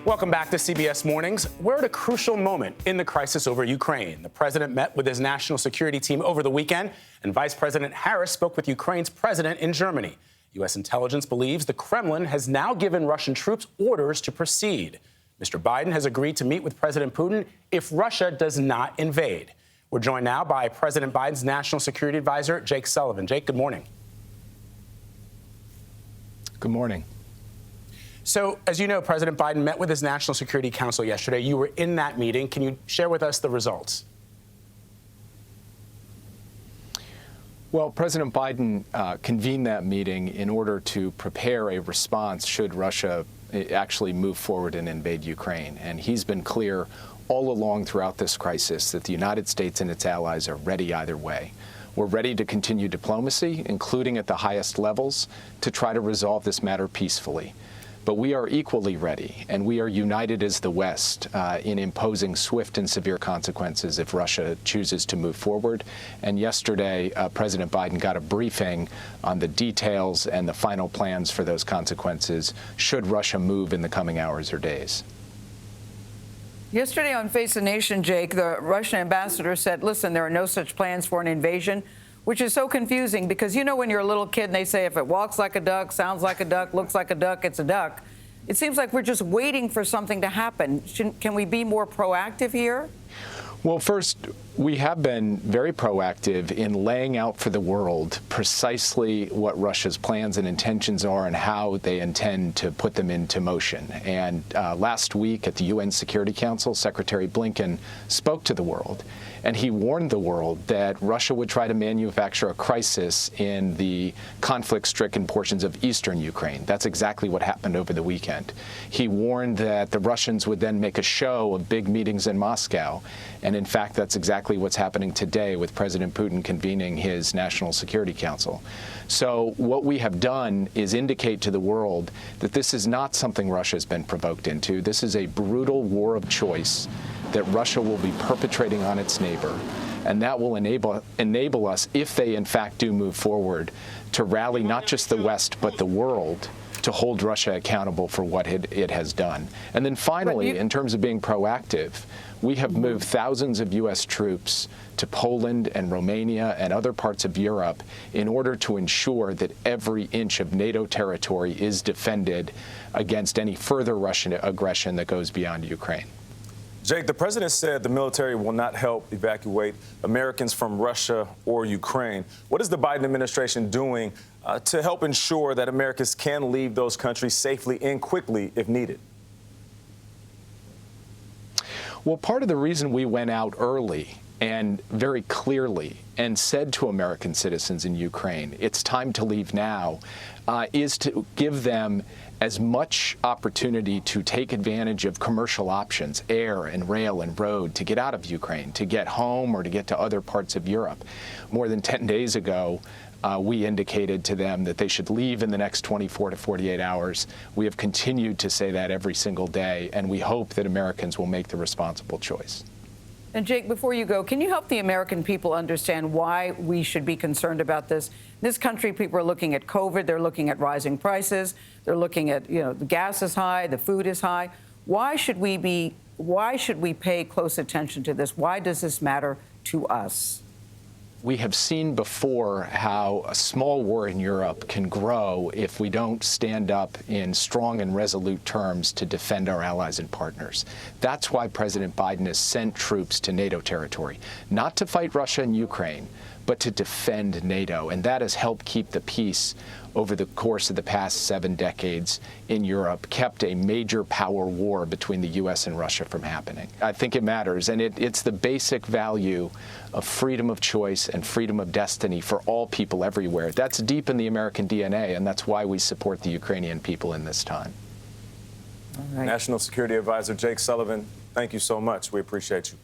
Welcome back to CBS Mornings. We're at a crucial moment in the crisis over Ukraine. The president met with his national security team over the weekend, and Vice President Harris spoke with Ukraine's president in Germany. U.S. intelligence believes the Kremlin has now given Russian troops orders to proceed. Mr. Biden has agreed to meet with President Putin if Russia does not invade. We're joined now by President Biden's national security advisor, Jake Sullivan. Jake, good morning. Good morning. So, as you know, President Biden met with his National Security Council yesterday. You were in that meeting. Can you share with us the results? Well, President Biden convened that meeting in order to prepare a response should Russia actually move forward and invade Ukraine. And he's been clear all along throughout this crisis that the United States and its allies are ready either way. We're ready to continue diplomacy, including at the highest levels, to try to resolve this matter peacefully. But we are equally ready, and we are united as the West in imposing swift and severe consequences if Russia chooses to move forward. And yesterday, President Biden got a briefing on the details and the final plans for those consequences should Russia move in the coming hours or days. Yesterday on Face the Nation, Jake, the Russian ambassador said, listen, there are no such plans for an invasion, which is so confusing because, you know, when you're a little kid and they say if it walks like a duck, sounds like a duck, looks like a duck, it's a duck. It seems like we're just waiting for something to happen. Can we be more proactive here? Well, first, we have been very proactive in laying out for the world precisely what Russia's plans and intentions are and how they intend to put them into motion. And last week at the UN Security Council, Secretary Blinken spoke to the world, and he warned the world that Russia would try to manufacture a crisis in the conflict-stricken portions of eastern Ukraine. That's exactly what happened over the weekend. He warned that the Russians would then make a show of big meetings in Moscow. And in fact, that's exactly what's happening today with President Putin convening his National Security Council. So what we have done is indicate to the world that this is not something Russia has been provoked into. This is a brutal war of choice that Russia will be perpetrating on its neighbor. And that will enable us, if they in fact do move forward, to rally not just the West, but the world to hold Russia accountable for what it has done. And then finally, in terms of being proactive, we have moved thousands of U.S. troops to Poland and Romania and other parts of Europe in order to ensure that every inch of NATO territory is defended against any further Russian aggression that goes beyond Ukraine. Jake, the president said the military will not help evacuate Americans from Russia or Ukraine. What is the Biden administration doing to help ensure that Americans can leave those countries safely and quickly if needed? Well, part of the reason we went out early and very clearly and said to American citizens in Ukraine, it's time to leave now, is to give them as much opportunity to take advantage of commercial options, air and rail and road, to get out of Ukraine, to get home or to get to other parts of Europe. More than 10 days ago, we indicated to them that they should leave in the next 24 to 48 hours. We have continued to say that every single day, and we hope that Americans will make the responsible choice. And Jake, before you go, can you help the American people understand why we should be concerned about this? In this country, people are looking at COVID. They're looking at rising prices. They're looking at, you know, the gas is high, the food is high. Why should we pay close attention to this? Why does this matter to us? We have seen before how a small war in Europe can grow if we don't stand up in strong and resolute terms to defend our allies and partners. That's why President Biden has sent troops to NATO territory, not to fight Russia and Ukraine, but to defend NATO. And that has helped keep the peace over the course of the past 7 decades in Europe, kept a major power war between the U.S. and Russia from happening. I think it matters, and it's the basic value of freedom of choice and freedom of destiny for all people everywhere. That's deep in the American DNA, and that's why we support the Ukrainian people in this time. All right. National Security Advisor Jake Sullivan, thank you so much. We appreciate you.